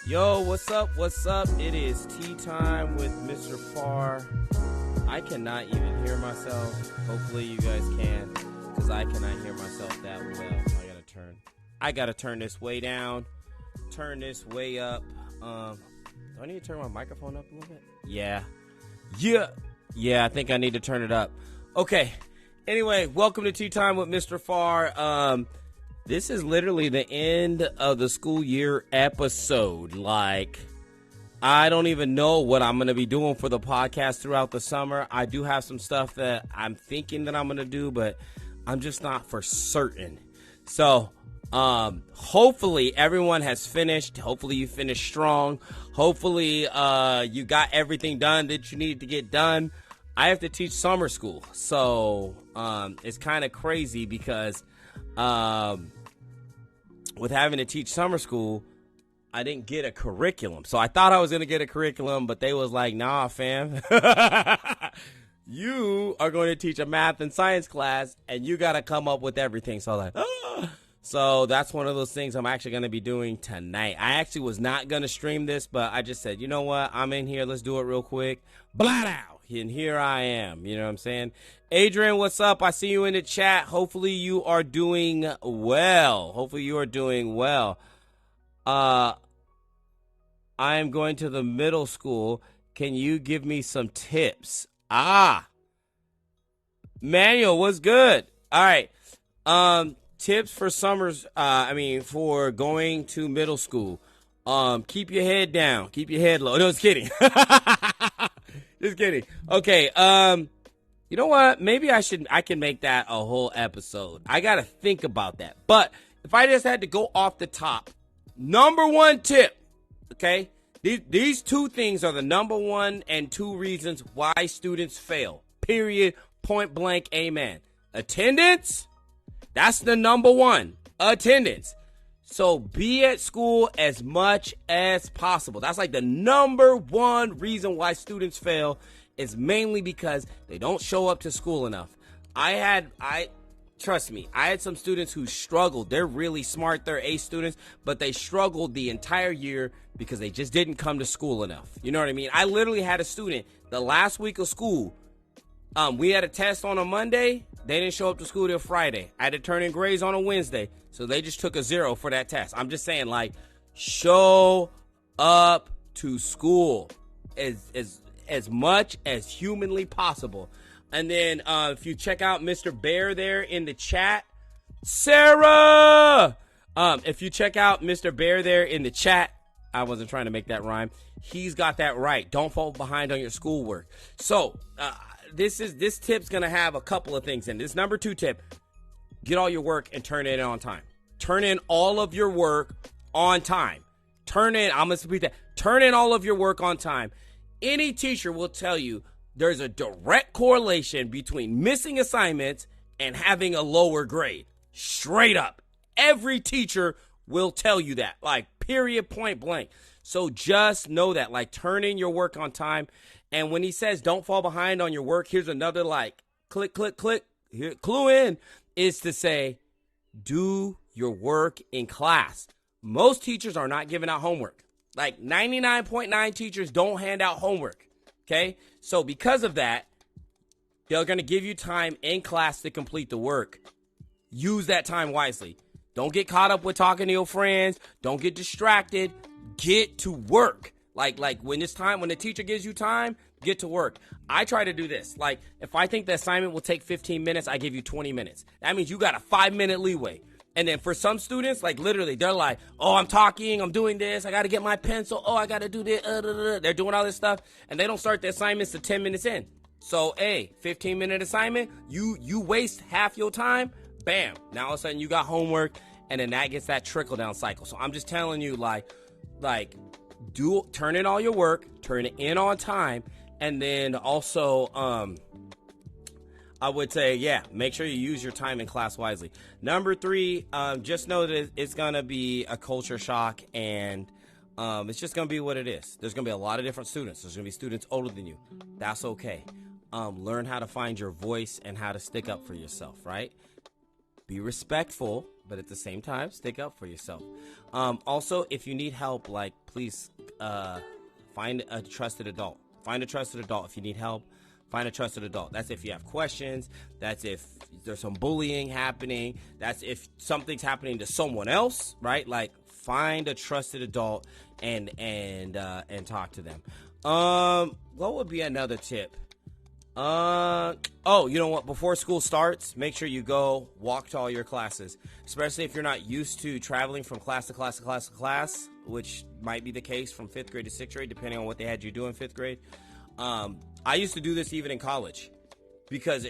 Yo, what's up? What's up? It is tea time with MrFarr. I cannot even hear myself. Hopefully you guys can, because I cannot hear myself that well. I gotta turn this way down, turn this way up. Do I need to turn my microphone up a little bit? Yeah, I think I need to turn it up. Okay, anyway, welcome to Tea Time with MrFarr. This is literally the end of the school year episode. Like, I don't even know what I'm going to be doing for the podcast throughout the summer. I do have some stuff that I'm thinking that I'm going to do, but I'm just not for certain. So, hopefully everyone has finished. Hopefully you finished strong. Hopefully, you got everything done that you needed to get done. I have to teach summer school. So, it's kind of crazy because, with having to teach summer school, I didn't get a curriculum. So I thought I was going to get a curriculum, but they was like, nah, fam. You are going to teach a math and science class, and you got to come up with everything. So I was like, ah. So that's one of those things I'm actually going to be doing tonight. I actually was not going to stream this, but I just said, you know what? I'm in here. Let's do it real quick. Blat out. And here I am. You know what I'm saying? Adrian, what's up? I see you in the chat. Hopefully you are doing well. I am going to the middle school. Can you give me some tips? Manuel, what's good? All right. Tips for for going to middle school. Keep your head down. Keep your head low. No, just kidding. Just kidding. Okay. You know what? Maybe I can make that a whole episode. I got to think about that. But if I just had to go off the top, number one tip, okay? These two things are the number one and two reasons why students fail. Period. Point blank. Amen. Attendance. That's the number one. Attendance. So be at school as much as possible. That's like the number one reason why students fail is mainly because they don't show up to school enough. Trust me, I had some students who struggled. They're really smart. They're A students, but they struggled the entire year because they just didn't come to school enough. You know what I mean? I literally had a student the last week of school. We had a test on a Monday. They didn't show up to school till Friday. I had to turn in grades on a Wednesday. So they just took a 0 for that test. I'm just saying, like, show up to school as much as humanly possible. And then if you check out Mr. Bear there in the chat, Sarah, if you check out Mr. Bear there in the chat, I wasn't trying to make that rhyme. He's got that right. Don't fall behind on your schoolwork. So this tip's going to have a couple of things in. This number 2 tip, get all your work and turn it in on time. Turn in all of your work on time. I'm going to repeat that. Turn in all of your work on time. Any teacher will tell you there's a direct correlation between missing assignments and having a lower grade. Straight up. Every teacher will tell you that. Like, period, point blank. So just know that. Like, turn in your work on time. And when he says don't fall behind on your work, here's another, like, click. Here, clue in is to say, do your work in class. Most teachers are not giving out homework. Like 99.9 teachers don't hand out homework. Okay? So because of that, they're going to give you time in class to complete the work. Use that time wisely. Don't get caught up with talking to your friends. Don't get distracted. Get to work. Like when the teacher gives you time, get to work. I try to do this. Like, if I think the assignment will take 15 minutes, I give you 20 minutes. That means you got a 5-minute leeway. And then for some students, like, literally, they're like, oh, I'm talking, I'm doing this, I got to get my pencil, oh, I got to do this, They're doing all this stuff, and they don't start the assignments to 10 minutes in. So, 15-minute assignment, you waste half your time, bam. Now, all of a sudden, you got homework, and then that gets that trickle-down cycle. So, I'm just telling you, turn in all your work, turn it in on time, and then also, I would say, make sure you use your time in class wisely. Number 3, just know that it's going to be a culture shock, and it's just going to be what it is. There's going to be a lot of different students. There's going to be students older than you. That's okay. Learn how to find your voice and how to stick up for yourself, right? Be respectful, but at the same time, stick up for yourself. Also, if you need help, like, please find a trusted adult. Find a trusted adult if you need help. Find a trusted adult. That's if you have questions. That's if there's some bullying happening. That's if something's happening to someone else, right? Like, find a trusted adult and talk to them. What would be another tip? Oh, you know what? Before school starts, make sure you go walk to all your classes, especially if you're not used to traveling from class to class to class to class, which might be the case from 5th grade to 6th grade, depending on what they had you do in 5th grade. I used to do this even in college because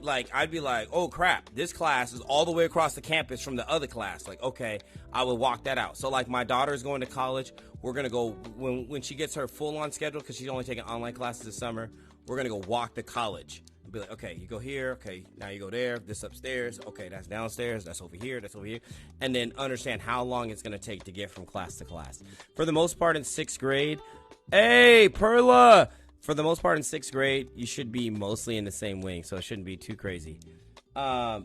like, I'd be like, oh crap, this class is all the way across the campus from the other class. Like, okay, I would walk that out. So like, my daughter's going to college. We're going to go when she gets her full on schedule, cause she's only taking online classes this summer. We're going to go walk to college and be like, okay, you go here. Okay, now you go there. This upstairs. Okay, that's downstairs. That's over here. That's over here. And then understand how long it's going to take to get from class to class. For the most part in 6th grade, hey, Perla. For the most part in 6th grade, you should be mostly in the same wing, so it shouldn't be too crazy. But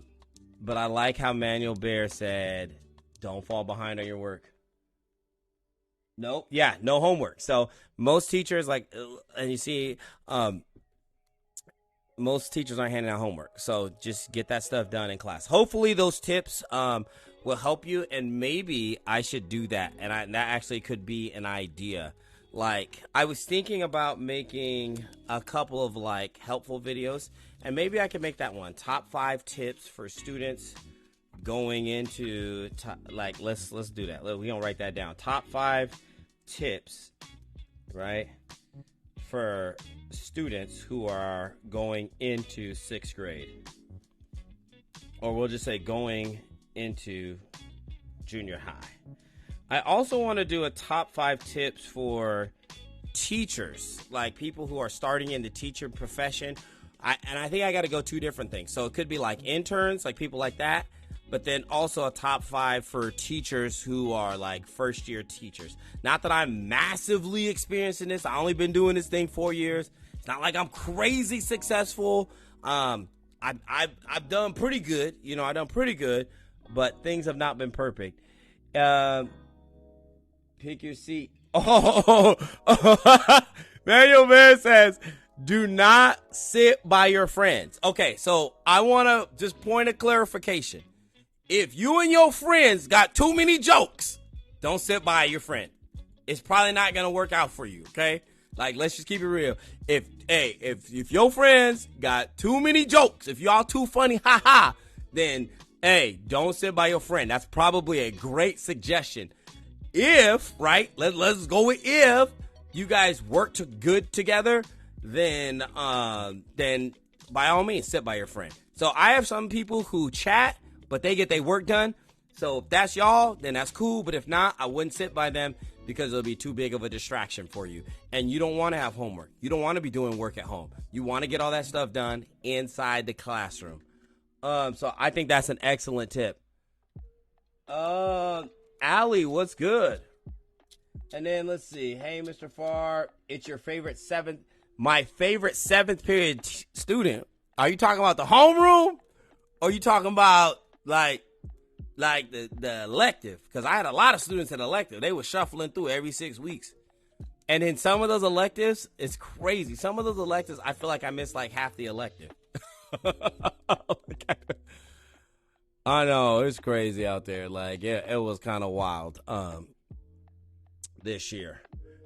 I like how Manuel Bear said, don't fall behind on your work. Nope. Yeah, no homework. So most teachers, like, and you see, most teachers aren't handing out homework. So just get that stuff done in class. Hopefully those tips will help you, and maybe I should do that. And that actually could be an idea. Like, I was thinking about making a couple of, like, helpful videos, and maybe I could make that one. Top 5 tips for students going into, like, let's do that. We're going to write that down. Top 5 tips, right, for students who are going into 6th grade. Or we'll just say going into junior high. I also want to do a top 5 tips for teachers, like people who are starting in the teacher profession. And I think I got to go 2 different things. So it could be like interns, like people like that, but then also a top 5 for teachers who are like first year teachers. Not that I'm massively experienced in this. I've only been doing this thing 4 years. It's not like I'm crazy successful. I've done pretty good. You know, I've done pretty good, but things have not been perfect. Pick your seat. Oh, Manuel Man says, do not sit by your friends. Okay, so I want to just point a clarification. If you and your friends got too many jokes, don't sit by your friend. It's probably not going to work out for you, okay? Like, let's just keep it real. If your friends got too many jokes, if y'all too funny, then, hey, don't sit by your friend. That's probably a great suggestion. If, right, let's go with if you guys work good together, then by all means, sit by your friend. So I have some people who chat, but they get their work done. So if that's y'all, then that's cool. But if not, I wouldn't sit by them because it'll be too big of a distraction for you. And you don't want to have homework. You don't want to be doing work at home. You want to get all that stuff done inside the classroom. So I think that's an excellent tip. Allie, what's good? And then let's see. Hey, MrFarr, it's your favorite my favorite 7th period student. Are you talking about the homeroom? Or are you talking about like the elective? Because I had a lot of students in elective. They were shuffling through every 6 weeks. And in some of those electives, it's crazy. Some of those electives, I feel like I missed like half the elective. I know, it's crazy out there. Like, yeah, it was kind of wild this year.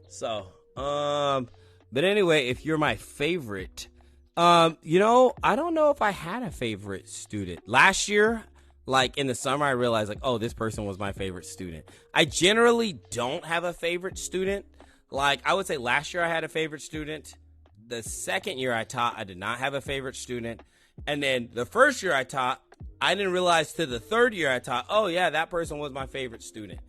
So, but anyway, if you're my favorite, you know, I don't know if I had a favorite student. Last year, like in the summer, I realized like, oh, this person was my favorite student. I generally don't have a favorite student. Like, I would say last year I had a favorite student. The second year I taught, I did not have a favorite student. And then the first year I taught, I didn't realize to the 3rd year I taught, oh yeah, that person was my favorite student.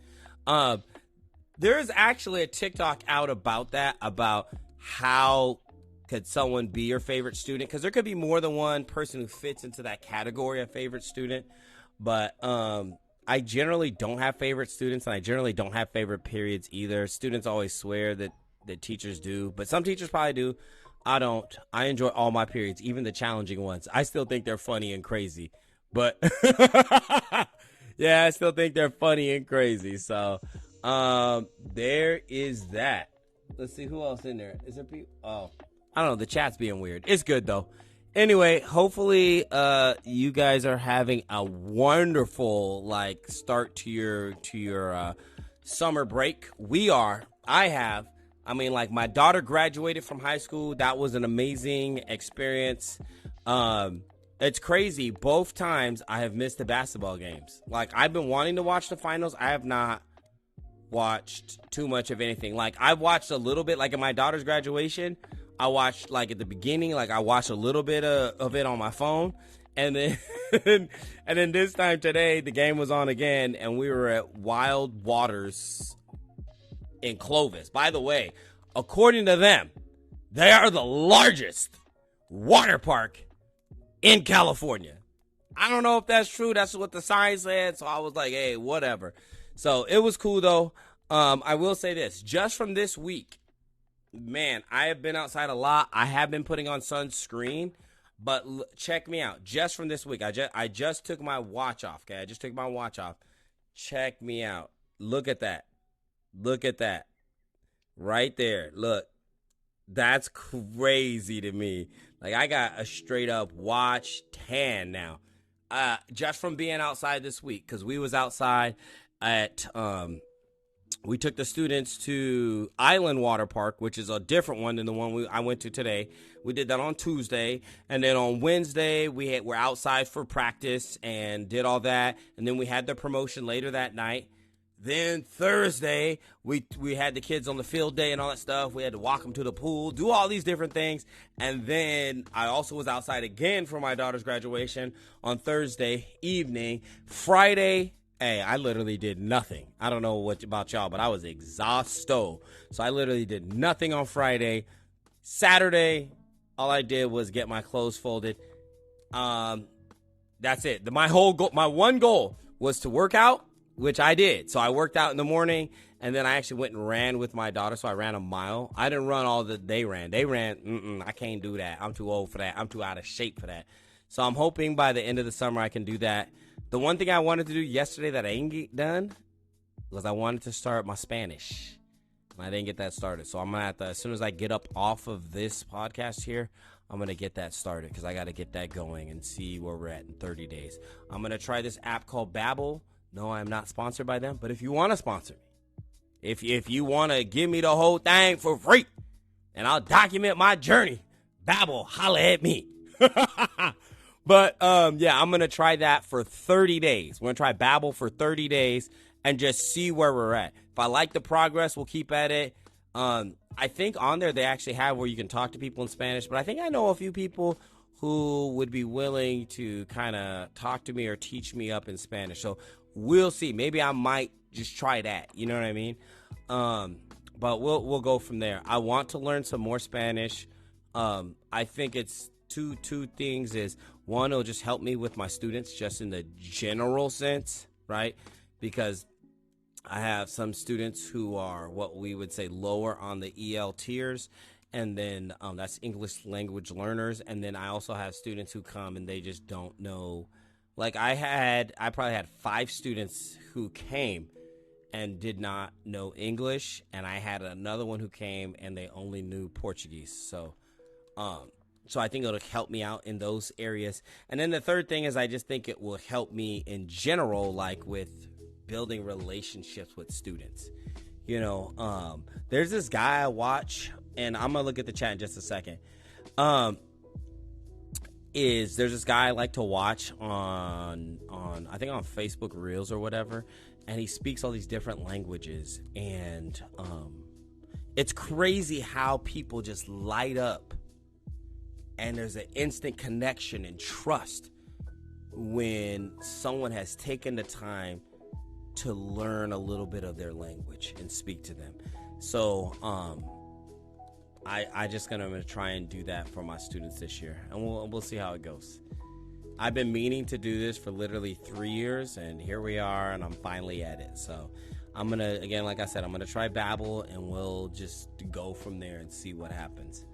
There's actually a TikTok out about that, about how could someone be your favorite student? Because there could be more than one person who fits into that category of favorite student. But I generally don't have favorite students, and I generally don't have favorite periods either. Students always swear that teachers do, but some teachers probably do. I don't. I enjoy all my periods, even the challenging ones. I still think they're funny and crazy. But Yeah, I still think they're funny and crazy. So, there is that. Let's see who else in there. Is there people? Oh, I don't know. The chat's being weird. It's good though. Anyway, hopefully, you guys are having a wonderful start to your summer break. We are. I have. I mean, like my daughter graduated from high school. That was an amazing experience. It's crazy. Both times I have missed the basketball games. Like I've been wanting to watch the finals. I have not watched too much of anything. Like I've watched a little bit. Like at my daughter's graduation, I watched like at the beginning. Like I watched a little bit of it on my phone, and then and then this time today the game was on again, and we were at Wild Waters in Clovis. By the way, according to them, they are the largest water park in California. I don't know if that's true. That's what the sign said. So I was like, hey, whatever. So it was cool though. I will say this, just from this week, man, I have been outside a lot. I have been putting on sunscreen, but check me out. Just from this week, I just took my watch off. Okay, I just took my watch off. Check me out. Look at that. Look at that. Right there. Look. That's crazy to me. Like I got a straight up watch tan now. Just from being outside this week, because we was outside at we took the students to Island Water Park, which is a different one than the one I went to today. We did that on Tuesday, and then on Wednesday we're outside for practice and did all that, and then we had the promotion later that night. Then Thursday, we had the kids on the field day and all that stuff. We had to walk them to the pool, do all these different things. And then I also was outside again for my daughter's graduation on Thursday evening. Friday, hey, I literally did nothing. I don't know what about y'all, but I was exhausto. So I literally did nothing on Friday. Saturday, all I did was get my clothes folded. That's it. My one goal was to work out, which I did. So I worked out in the morning, and then I actually went and ran with my daughter. So I ran a mile. I didn't run all that they ran. I can't do that. I'm too old for that. I'm too out of shape for that. So I'm hoping by the end of the summer I can do that. The one thing I wanted to do yesterday that I didn't get done was I wanted to start my Spanish. And I didn't get that started. So I'm going to have to, as soon as I get up off of this podcast here, I'm going to get that started because I got to get that going and see where we're at in 30 days. I'm going to try this app called Babbel. No, I'm not sponsored by them, but if you want to sponsor me, if you want to give me the whole thing for free, and I'll document my journey, Babbel, holla at me. But yeah, I'm gonna try that for 30 days. We're gonna try Babbel for 30 days and just see where we're at. If I like the progress, we'll keep at it. I think on there they actually have where you can talk to people in Spanish, but I think I know a few people who would be willing to kind of talk to me or teach me up in Spanish. So we'll see. Maybe I might just try that. You know what I mean? But we'll go from there. I want to learn some more Spanish. I think it's two things. Is one, it'll just help me with my students just in the general sense, right? Because I have some students who are what we would say lower on the EL tiers. And then that's English language learners. And then I also have students who come and they just don't know. Like I probably had 5 students who came and did not know English. And I had another one who came and they only knew Portuguese. So I think it'll help me out in those areas. And then the third thing is I just think it will help me in general, like with building relationships with students. You know, there's this guy I watch, and I'm going to look at the chat in just a second. There's this guy I like to watch on I think on Facebook Reels or whatever, and he speaks all these different languages, and it's crazy how people just light up, and there's an instant connection and trust when someone has taken the time to learn a little bit of their language and speak to them. So I'm gonna try and do that for my students this year, and we'll see how it goes. I've been meaning to do this for literally 3 years, and here we are, and I'm finally at it. So I'm gonna, again, like I said, I'm gonna try Babbel, and we'll just go from there and see what happens.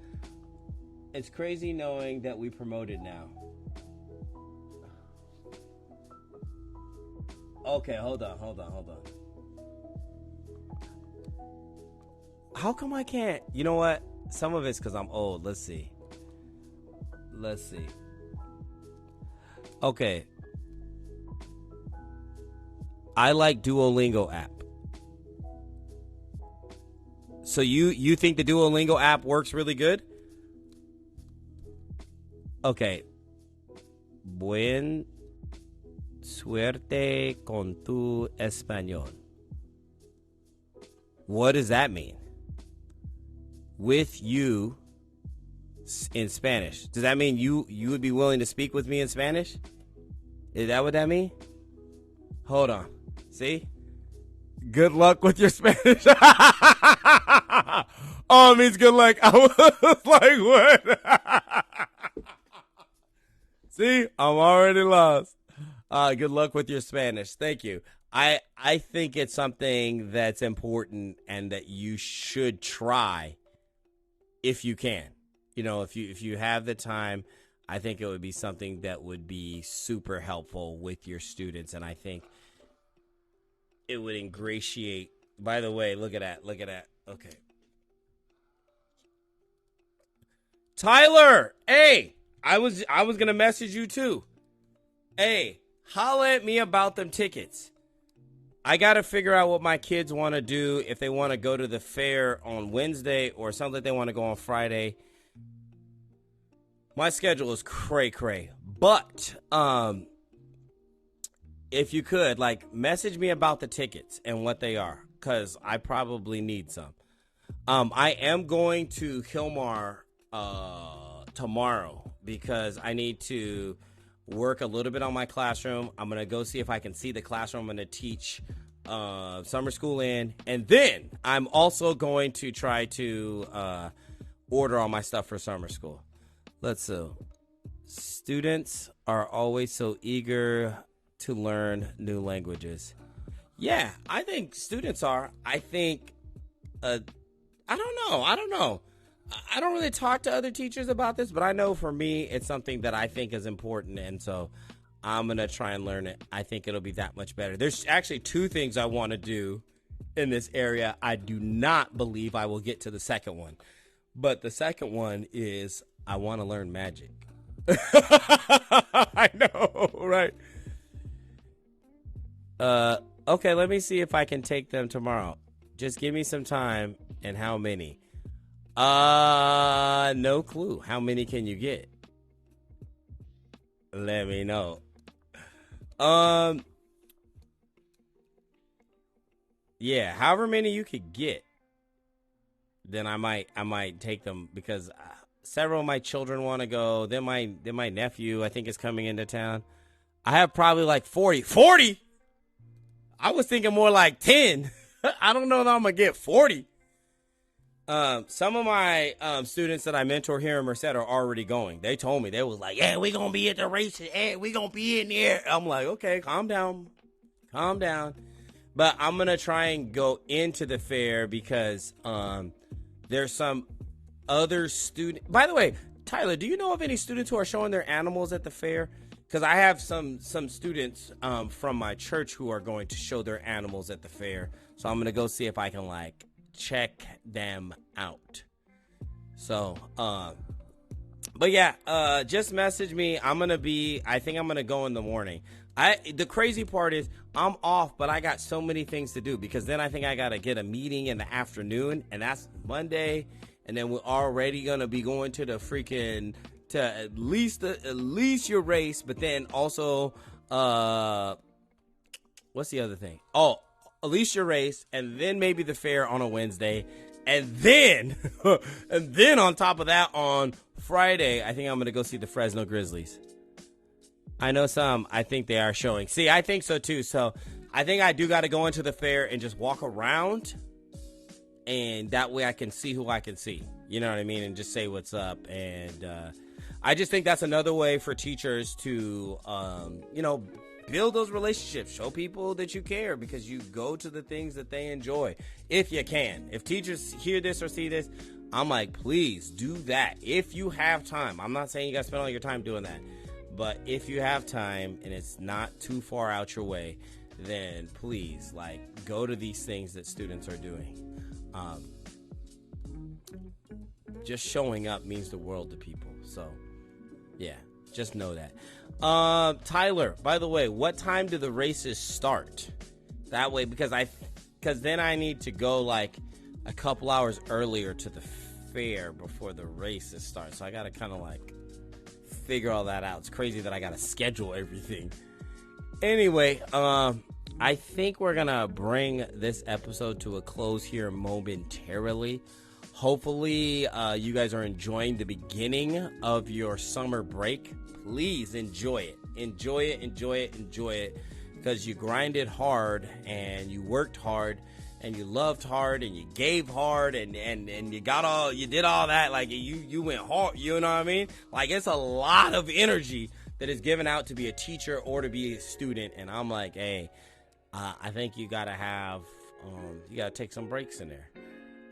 It's crazy knowing that we promoted now. Okay, hold on. How come I can't? You know what? Some of it's because I'm old. Let's see. Okay. I like Duolingo app. So you think the Duolingo app works really good? Okay. Buen suerte con tu español. What does that mean? With you in Spanish. Does that mean you would be willing to speak with me in Spanish? Is that what that means? Hold on. See? Good luck with your Spanish. Oh, it means good luck. I was like, what? See? I'm already lost. Good luck with your Spanish. Thank you. I think it's something that's important and that you should try if you can. You know, if you have the time, I think it would be something that would be super helpful with your students, and I think it would ingratiate. By the way, look at that. Okay. Tyler, hey, I was gonna message you too. Hey, holla at me about them tickets. I gotta figure out what my kids want to do, if they want to go to the fair on Wednesday or something they want to go on Friday. My schedule is cray. But if you could, like, message me about the tickets and what they are, because I probably need some. I am going to Hilmar tomorrow because I need to work a little bit on my classroom. I'm going to go see if I can see the classroom I'm going to teach summer school in. And then I'm also going to try to order all my stuff for summer school. Let's see. Students are always so eager to learn new languages. Yeah, I think students are. I think, I don't know. I don't really talk to other teachers about this, but I know for me, it's something that I think is important, and so I'm going to try and learn it. I think it'll be that much better. There's actually two things I want to do in this area. I do not believe I will get to the second one, but the second one is I want to learn magic. I know, right? Okay, let me see if I can take them tomorrow. Just give me some time and how many. No clue. How many can you get? Let me know. Yeah, however many you could get, then I might take them because several of my children want to go. Then my nephew, I think, is coming into town. I have probably like 40. 40? I was thinking more like 10. I don't know that I'm going to get 40. Some of my students that I mentor here in Merced are already going. They told me, they was like, yeah, we're going to be at the races. Hey, we're going to be in there. I'm like, okay, calm down. But I'm going to try and go into the fair because there's some other student. By the way, Tyler, do you know of any students who are showing their animals at the fair? Because I have some students from my church who are going to show their animals at the fair. So I'm going to go see if I can, like, check them out. So, but yeah, just message me. I think I'm going to go in the morning. The crazy part is I'm off, but I got so many things to do because then I think I got to get a meeting in the afternoon, and that's Monday. And then we're already going to be going to the freaking, to at least your race, but then also, what's the other thing? Oh, at least your race, and then maybe the fair on a Wednesday. And then, on top of that, on Friday, I think I'm going to go see the Fresno Grizzlies. I know some, I think they are showing. See, I think so too. So I think I do got to go into the fair and just walk around. And that way I can see who I can see. You know what I mean? And just say what's up. And I just think that's another way for teachers to, build those relationships. Show people that you care because you go to the things that they enjoy. If you can. If teachers hear this or see this, I'm like, please do that. If you have time. I'm not saying you got to spend all your time doing that. But if you have time and it's not too far out your way, then please, like, go to these things that students are doing. Just showing up means the world to people. So, yeah, just know that. Tyler, by the way, what time do the races start? That way, because then I need to go like a couple hours earlier to the fair before the races start. So I got to kind of like figure all that out. It's crazy that I got to schedule everything. Anyway, I think we're going to bring this episode to a close here momentarily. Hopefully, you guys are enjoying the beginning of your summer break. Please enjoy it. Enjoy it, enjoy it, enjoy it. Because you grinded hard and you worked hard and you loved hard and you gave hard and you did all that. Like you went hard, you know what I mean? Like it's a lot of energy that is given out to be a teacher or to be a student. And I'm like, hey, I think you gotta take some breaks in there.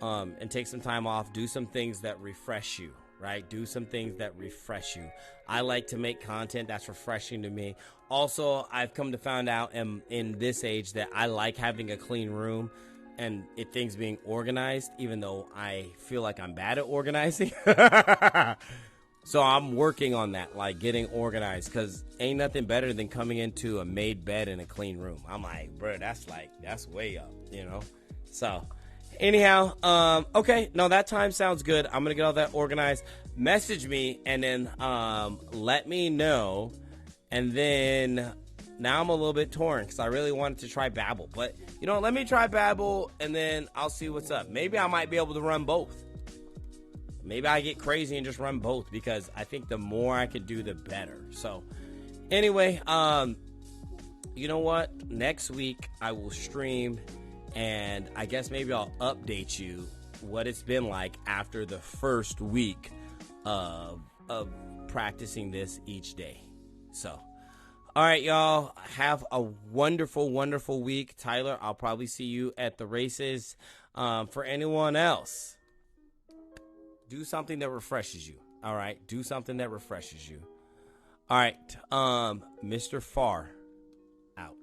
And take some time off, do some things that refresh you, right? Do some things that refresh you. I like to make content that's refreshing to me. Also, I've come to find out in this age that I like having a clean room and things being organized, even though I feel like I'm bad at organizing. So I'm working on that, like getting organized, because ain't nothing better than coming into a made bed in a clean room. I'm like, bro, that's way up, you know? So anyhow, okay, no, that time sounds good. I'm going to get all that organized. Message me and then let me know. And then now I'm a little bit torn because I really wanted to try Babbel. But, let me try Babbel and then I'll see what's up. Maybe I might be able to run both. Maybe I get crazy and just run both because I think the more I could do, the better. So, anyway, you know what? Next week I will stream. And I guess maybe I'll update you what it's been like after the first week of practicing this each day. So, all right, y'all, have a wonderful, wonderful week. Tyler, I'll probably see you at the races. For anyone else, do something that refreshes you. All right, do something that refreshes you. All right, MrFarr out.